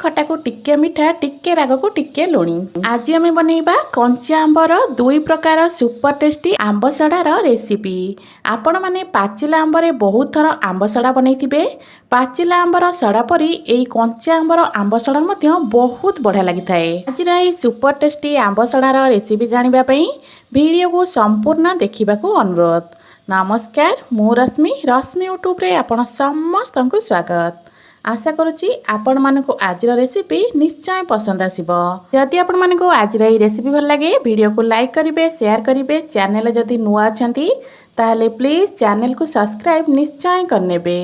खटा को टिके मिठा टिके राग को टिके लुणी। आज आम बनैबा कंचा आंबर दुई प्रकार सुपर टेस्टी आंब सड़ार रेसिपी। आपण माने पाचिला आंबरे बहुत थर आंब सड़ा बनैथिबे। पाचिला आंबर सड़ा परी एई कंचा आंबर आंब सड़ा मध्य बहुत बढ़िया लागिथाए। आज एई सुपर टेस्टी आंब सड़ार रेसिपी जानिबा पई वीडियो को संपूर्ण देखिबा को अनुरोध। नमस्कार, मु रश्मि यूट्यूब रे आपण समस्त को स्वागत। आशा करुच्ची आपण मानक आज रेसिपी निश्चय पसंद आसीबो। जदि आपण मानक आज रेसिपी भल लगे वीडियो को लाइक करिवे, शेयर करिवे। चैनल जदि नुआ अछंती ताले प्लीज चैनल को सब्सक्राइब निश्चय करनेबे।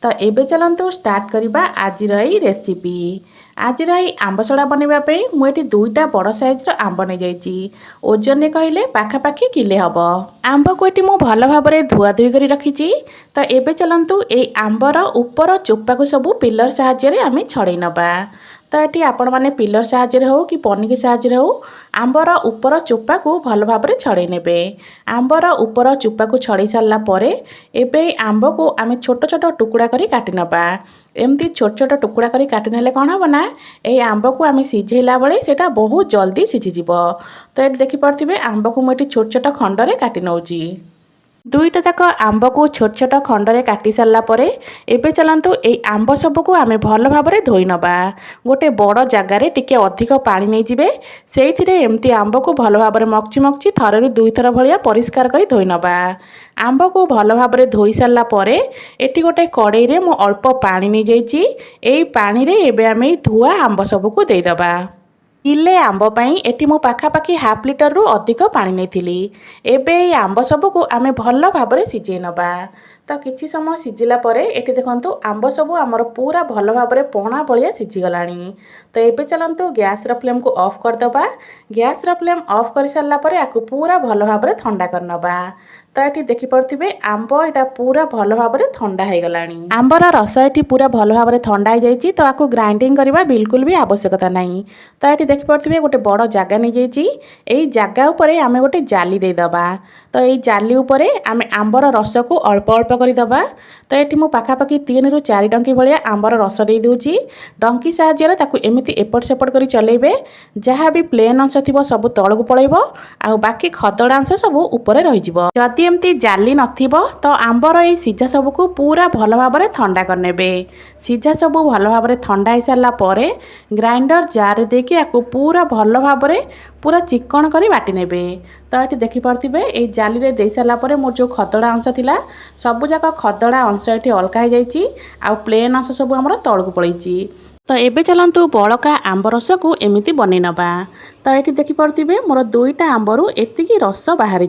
तो एबे चलंतु स्टार्ट करिबा आज रेसिपी। आज आंब सड़ा बनैबा पे मुझे दुईटा बड़ साइज आंब नहीं जाइए। ओजन कहले पाखापाखि किले हम। आंब को ये मुझे भल भाव में धुआ धुई कर रखी। तो एबे चलंतु ए आंबर ऊपर चोपा को सब पिलर साहाय्य आम छड़े नबा। तो ये आपण मैंने पिलर साहाय्य हो कि पनिकी साहाय्य हो आंबर ऊपर चोपा को भल भाव में छड़े ने। आंबर ऊपर चोपा को छड़े सारा पर एबे आंब को आम छोट छोट टुकड़ा करी काटी नबा। एमती छोट छोट टुकड़ा करी काटी नेले कौन हम ना ये आंब को आम सिझेला बेले सेटा बहुत जल्दी सिझीज। तो ये देखिपे आंब को मुझे छोट छोट खंडरे काटी नौची। दुईटा जाक आंब को छोट छोट खंडरे काटी सारा पर एबे चलंतु ए आंब सबको आम भल भाव में धोई नबा। गोटे बड़ जगार टिके अधिक पानी नहीं जिबे सेइथिरे एमती आंब को भल भाव में मक्ची मक्ची थरु दुई थर भलिया परिष्कार करी धोई नबा। आंब को भल भाव में धोई सारा पर एटी गोटे कड़ाई रे मु अल्प पानी नहीं जाइए। एई पानी रे एबे आम धुआ आंब सबको देदबा। किले आंब पाई एटी मो पाखापाखि हाफ लिटर रु अधिक पानी नहीं। एबे आंब सबको आम भल भाव में सिझे नबा। तो किछि समय सिझिला परे एटी देखंतु आंब सबू आमर पूरा भल भाव में पणा भलिया सिझीगलानी। तो एबे चलंतु गैस र फ्लेम को ऑफ करदबा। गैस र फ्लेम ऑफ कर सारा पर आकु पूरा भल भाव में ठंडा करनबा। तो ये देखिपे आंब यहाँ पूरा भल भाव में ठंडा हो गलानी। आंबर रस ये पूरा भल भाव में ठंडा हो जाइए। तो आपको ग्राइंडिंग करवा बिल्कुल भी आवश्यकता नहीं। तो ये देखिपे गोटे बड़ जगह नहीं जाइए। यही जगह उपर आम गोटे जाली देदबा। तो ये जाली उपर आम आंबर रस को अल्प अल्प करदबा। तो ये मु पाखापाखि 3 ରୁ 4 डंकी भाया आंबर रस दे दूची। डंकी साहाय्य ताकू एमती एपट सेपट कर चलेबे। जहाँ भी प्लेन अंश थी सब तल को पलैब आ बाकी खदड़ा अंश सब ऊपर रही। जदि एमती जाली नथिबो तो आंबर ये सिझा सबको पूरा भल भाव में ठंडा करनेबे। सिझा सब भल भाव में ठंडा हो सारा पर ग्राइंडर जार देके आपको पूरा भल भाव में पूरा चिकन करी बाटी नेबे। तो ये देखिपे ये जाली रे दे सारा पर मोर जो खदड़ा अंश थिला सबु जाक खदड़ा अंश ये अलगा हो जाइए। आ प्लेन अंश सब आमर तल को पलैछि। तो एबे चलंतु बड़का आंब रस को एमिति बनै नबा। तो ये देखिपे मोर दुईटा आंबरू एतिकी रस बाहरी।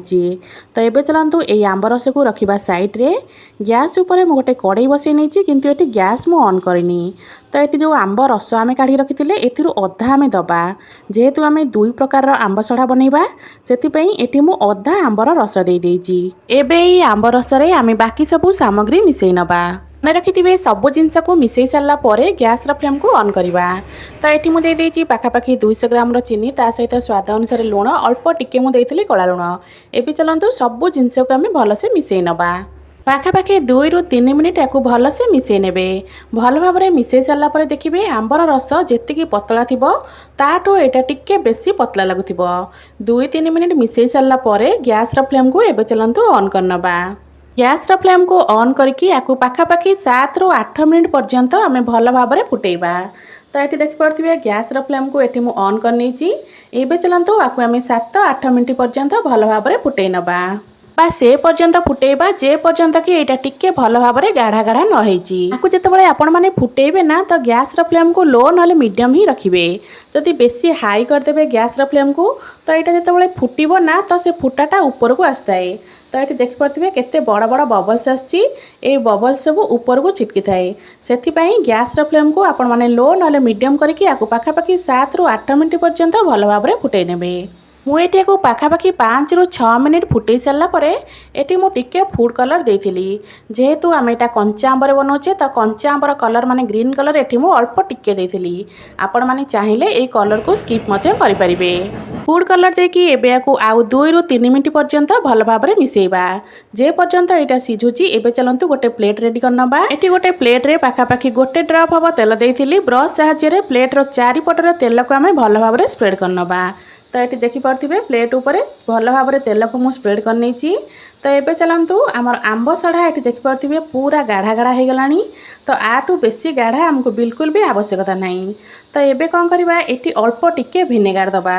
तो एबे चलंतु ए आंब रस को रखिबा साइड रे। गैस ऊपर मु गोटे कड़ाई बसई नहीं किंतु ये गैस मु ऑन करनी। तो ये जो आंब रस आम काढ़ी रखी एथिरु अधा आम दबा। जेहेतु आम दुई प्रकार आंब सड़ा बनैबा सेतिपई एठी मु अधा आंबर रस दे देइछि। एबे ई आंब रस रे आम बाकी सब सामग्री मिसई नबा। मन रखिथे सब जिनस को मिसई सारा पर गैस र फ्लेम को ऑन करवा। तो ये मुझे देदेछि पाखापाखि 200 ग्राम चीनी ता सहित स्वाद अनुसार लुण अल्प टिके मुझे कला लुण। एबे चलंतु सब जिनस को आम भलसे मिसई नबा। पाखापाखि 2 ରୁ 3 मिनिट या भलसे मिसई नेबे। भल भाव में मिसई सारा पर देखिए आंबर रस जी पतला थी ताठू यहाँ टिके बेसी पतला लगुव। 2-3 मिनिट मिसई सारा पर गैस र फ्लेम को एबे चलंतु ऑन करनबा। गैस र फ्लेम को ऑन करके आपको पाखापाखि 7 ରୁ 8 मिनिट पर्यंत आम भल भाव में फुटेबा। तो ये देखिपे गैस र फ्लेम को ये ऑन करनी। एबे चलंतु आपको आम 7-8 मिनिट पर्यंत भल भाव में फुटे नबा। बा से पर्यंत फुटेबा जे पर्यंत कि यहाँ टिके भल भाव में गाढ़ा गाढ़ा नही। आपको जितेबाला आपण मैंने फुटेबे ना तो गैस र फ्लेम को लो ना मीडियम ही रखिए। जदि बेसी हाई करदेवे गैस र फ्लेम को तो यहाँ जितेबाला फुटब ना तो से फुटाटा ऊपर को आसताए। तो ये देखिपे केते बड़ बड़ बबल्स आसछि। ए बबल्स सब ऊपर को छिटकी थाए। सेथिपई गैस र फ्लेम को आपण माने लो ना मीडियम करके आपको पाखापाखि 7 ରୁ 8 मिनिट पर्यंत भल भाव में फुटे नेबे। मुझे पाखापाखि 5 ରୁ 6 मिनिट फुटे सारापर ये मुझे फूड कलर देती जेहेतु आम यहाँ कंचा आंबर बनाऊे तो कंचा आंबर कलर माने ग्रीन कलर ये अल्प टिके देती आपण मैंने चाहिए ये कलर को स्किप करें। फूड कलर देकी एवं आउ 2 ରୁ 3 मिनिट पर्यंत भल भाव में मिसेबा जे पर्यंत यहाँ सीझुची एवं चलतु गोटे प्लेट रेडी करनबा। ये गोटे प्लेट रे पाखापाखि गोटे ड्रप हम तेल देती ब्रश साहाय्य प्लेट्र चारिपटर तेल को आम भल भाव में स्प्रेड करनबा। तो ये देखिपे प्लेट उपर भल भाव में तेल को मुझे स्प्रेड कर नहीं। तो ये चलतु आमर आंब सढ़ा ये देखिपे पूरा गाढ़ा गाढ़ा हो गलानी। तो आठू बेसी गाढ़ा आमको बिल्कुल भी आवश्यकता नहीं। तो ये कौन करवा ये अल्प टिके भिनेगार दबा।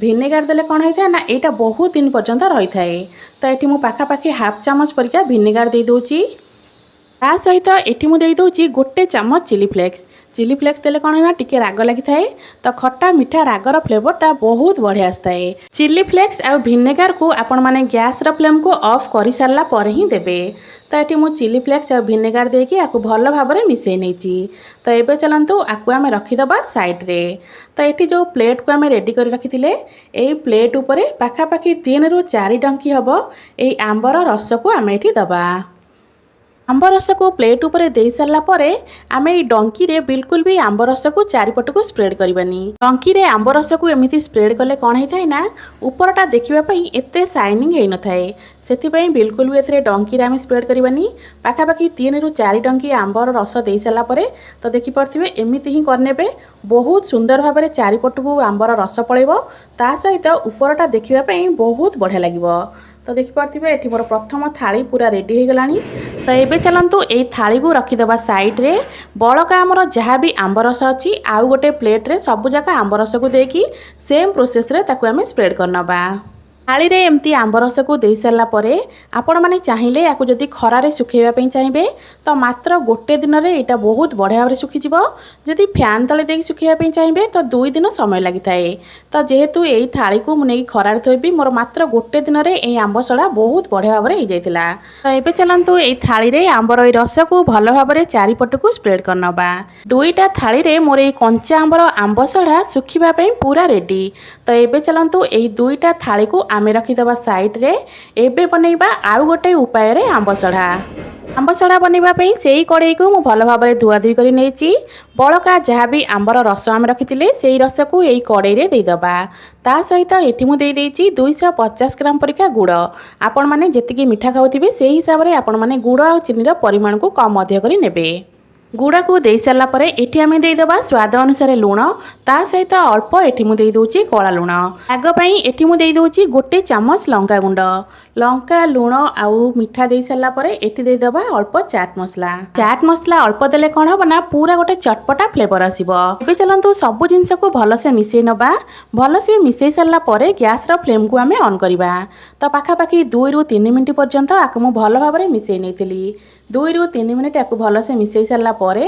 भिनेगार देले कौन होता है ना यहाँ बहुत दिन पर्यंत रही थाए। तो ये मुझे पाखापाखि हाफ चामच परिका भिनेगार दे दूची। ता सहित ये मुझे दूची गोटे चामच चिली फ्लेक्स देले कौन है ना टिके राग लगी थाए। तो खट्टा मीठा रागर फ्लेवरटा बहुत बढ़िया आए। चिली फ्लेक्स आ भिनेगार को आपण माने गैस रो फ्लेम को ऑफ कर सारा पर ही देबे। तो ये मुझे चिली फ्लेक्स आ भिनेगार देकी आपको भल भाव में मिसई नहीं। तो ये चलतु आपको आम रखीदबा साइड रे। तो ये जो प्लेट को आम रेडी कर रखी ये प्लेट उपर पाखापाखि 3 ରୁ 4 डंकी हम ये आंबर रस को आम ये दबा। आंब रस को प्लेट उपर दे सारा आम ये डंकी रे बिल्कुल भी आंब रस को चारिपट को स्प्रेड करवानी। डंकी रे आंब रस को एमती स्प्रेड कले कौन होता है ना उपरटा देखापी एत शाइनिंग हो न थाए से बिल्कुल भी ए डंकी आम स्प्रेड करवानी। पाखापाखि 3 ରୁ 4 डंकी आंबर रस दे सारापर तो देखिपे एमती ही करने बहुत सुंदर भाव में चारिपट को आंबर रस पड़ेब ता सहित उपरटा देखापी बहुत बढ़िया लगे। तो देखिपे ये मोर प्रथम थाली पूरा रेडी हो गलानी। तो ये चलतु ये थाली को रखीदबा साइड रे। बड़का आमर जहाँ भी आंब रस अच्छी आउ गोटे प्लेट रे सबू जाक आंब रस को देकी सेम प्रोसेस रे ताकू आम स्प्रेड करनबा। थाली रे एमती आंब रस को दे सारा आपण मैंने चाहिए या जदि खरारे सुखेवाई चाहिए तो मात्र गोटे दिन में यहाँ बहुत बढ़िया भाव में सुखीज। जदि फैन तले देकी सुखेवाई चाहिए तो 2 दिन समय लगी थाए। तो जेहेतु यही थाली को मुझे खरारे थोबी मोर मात्र गोटे दिन में यही आंब सड़ा बहुत बढ़िया भाव में हो जाता। तो ये चलतु यही थाली रे आंबर रस को भल भाव में चारिपट को स्प्रेड करनबा। 2टा थाली रे मोर ये कंचा आंबर आंब सड़ा सुखापी पूरा रेडी। तो ये चलतु यही 2टा थाली को आम रखीदबा साइड रे। एबे बनैबा आउ गोटे उपाय रे आंब सड़ा बनैबा से ही कड़ई को मु भल भाव में धुआ धुई कर नहीं। बड़का जहाँ भी आंबर रस आम रखी से रस को यही कड़ई रे देदबा। ता सहित ये मुझे 250 ग्राम परिका गुड़। आपण मैंने जी मिठा खाऊे से हिसाब से आपण मैंने गुड़ आ चीनी परिमाण को कम अधिक कर नेबे। गुड़ा को दे सारापर ये आम देदबा स्वाद अनुसार लुण ता सहित अल्प ये मुझे दूची कला लुण। आगपाई ये मुझे दूची गोटे चामच लंका गुंड लंका लुण आउ मिठा दे सारापर ये देदबा अल्प चाट मसला अल्प देले कौन हम ना पूरा गोटे चटपटा फ्लेवर आसब। ए चलतु सबू जिनस को भलसे मिसई नबा। भलसे मिसई सारापर गैस रो फ्लेम को आम ऑन करवा। तो पाखापाखि 2 ରୁ 3 मिनिट पर्यंत आपको मुझे भल भाव में मिसई नहीं। 2 ରୁ 3 मिनिट आपको भलसे मिसई सारापर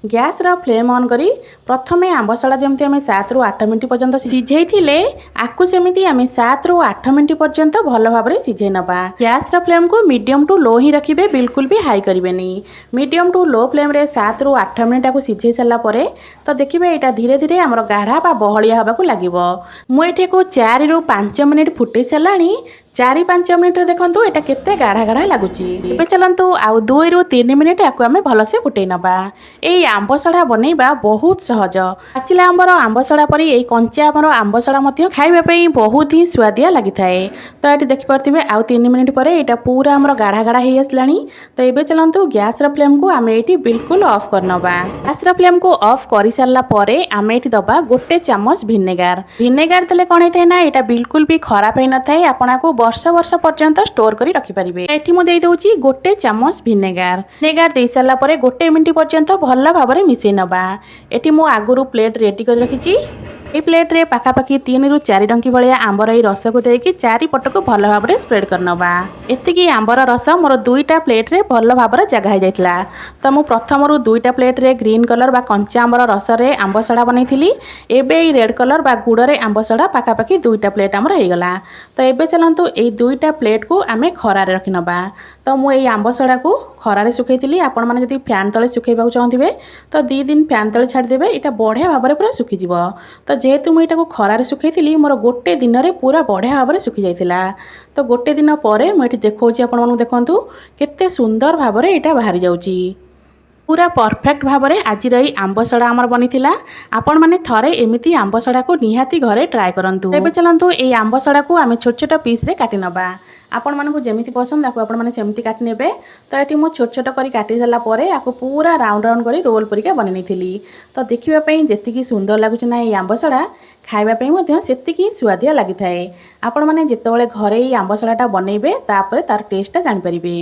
गैस रो फ्लेम ऑन करी प्रथमे आंब सड़ा जमती आम 7 ରୁ 8 मिनिट पर्यंत सिझे आकु सेमती आम 7 ରୁ 8 मिनिट पर्यंत भल भाव में सिझे नबा। गैस रो फ्लेम को मीडियम टू लो ही रखिबे बिल्कुल भी हाई करिवेनी। मीडियम टू लो फ्लेम रे 7 ରୁ 8 मिनिट को सिझे सारापर तो देखिए यहाँ धीरे धीरे आमर गाढ़ा बा बहलिया हवा को लगे। मुझे 4 ରୁ 5 मिनिट फुटे साराणी। 4-5 मिनिट देखो यहाँ केते गाढ़ा गाढ़ा लगुच। चलतु आउ 2 ରୁ 3 मिनिट आपको आम भलसे फुटे नबा। यही आंब सड़ा बनैबा बहुत सहज। पाचिला आंबर आंब सड़ा परी यही कंचा आंबर आंब सड़ा खाइबापी बहुत ही स्वादिया लगी थाए। तो ये देखिपे आउ 3 मिनिट पर यहाँ पूरा आमर गाढ़ा गाढ़ा हो आसला। तो ये चलतु गैस रो फ्लेम को आम ये बिल्कुल ऑफ करनबा। गैस रो फ्लेम को ऑफ कर सारापर आम ये दबा गोटे चामच भिनेगार देले कौन होता है ना यहाँ बिल्कुल भी खराब हो न थाए। आपको वर्ष वर्ष पर्यंत स्टोर करी रखि परिबे। एठी मु देई दोची गोटे चामच भिनेगार दे सारा परे गोटे मिनिट पर्यंत भल भाव में मिसई नबा। एठी मु आगुरु प्लेट रेडी कर रखिची। ये प्लेट रे पाखापाखि 3 ରୁ 4 डंकी भाया आंबर ये रस को देकी चारिपट को भल भाव में स्प्रेड करनबा। एतिकी आंबर रस मोर 2टा प्लेट रे भल भाव में जगह जाइतला। तो मु प्रथम 2टा प्लेट रे ग्रीन कलर बा कंचा आंबर रस रे आंब सड़ा बनैथिली। एबे ई रेड कलर बा गुड़ रे आंब सड़ा पाखापाखि 2टा प्लेट आमर हो गला। तो एबे चलंतु ए 2टा प्लेट को आमे खरा रे रखिनबा। तो मु एई आंब सड़ा को खरारे सुखैतिली। आपण माने जदि फैन तले सुखैबाकू चाहथिबे तो 2 दिन फैन तले छाड़ी देबे, एटा बढ़िया भाबरे पूरा सुखी जिवो। तो जेहेतु मु एटा को खरारे सुखैतिली मोर गोटे दिन रे पूरा बढ़िया भाबरे सुखी जाइतिला। तो गोटे दिन परे मु एठी देखौची, आपण मानू देखंतु केते सुंदर भाबरे एटा बाहरी जाउची। पूरा परफेक्ट भाबरे आज रही आंब सड़ा आमर बनीथिला। आपण माने थरे एमिति आंब सड़ा को निहाती घरे ट्राए करंतु। एबे चलंतु एई आंब सड़ा को आमे छोट छोट पीस रे काटी नबा। आपण मानकु जेमिति पसंद आकु आपण माने सेमिति काटी नेबे। तो एठी मु छोट छोट करी काटी देला परे आकु पूरा राउंड राउंड करी रोल परिका बनै नेथिली। तो देखिबा पई जेतिकी सुंदर लागुची ना एई आंब सड़ा, खाइबा पई मध्ये सेतिकी स्वादिया लागि थाए। आपण माने जेतेबेले घरे एई आंब सड़ाटा बनेइबे तापरे तार टेस्टटा जानि परिबे।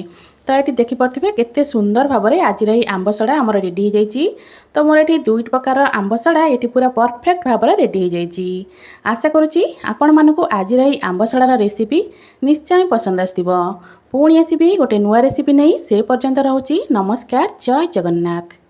तो ये देखिपे केते सुंदर भाव आज रही आंब सड़ा आमर रेडी हो जाइए। तो मोर ये 2 प्रकार आंब सड़ा ये पूरा परफेक्ट भाव रेडी हो जाइए। आशा करुँची आपण मानकु आज रही आंब सड़ार रेसिपी निश्चय पसंद आसथिबो। पुणी आसीबी गोटे नुआ रेसिपी नहीं, से पर्यंत रहूची नमस्कार, जय जगन्नाथ।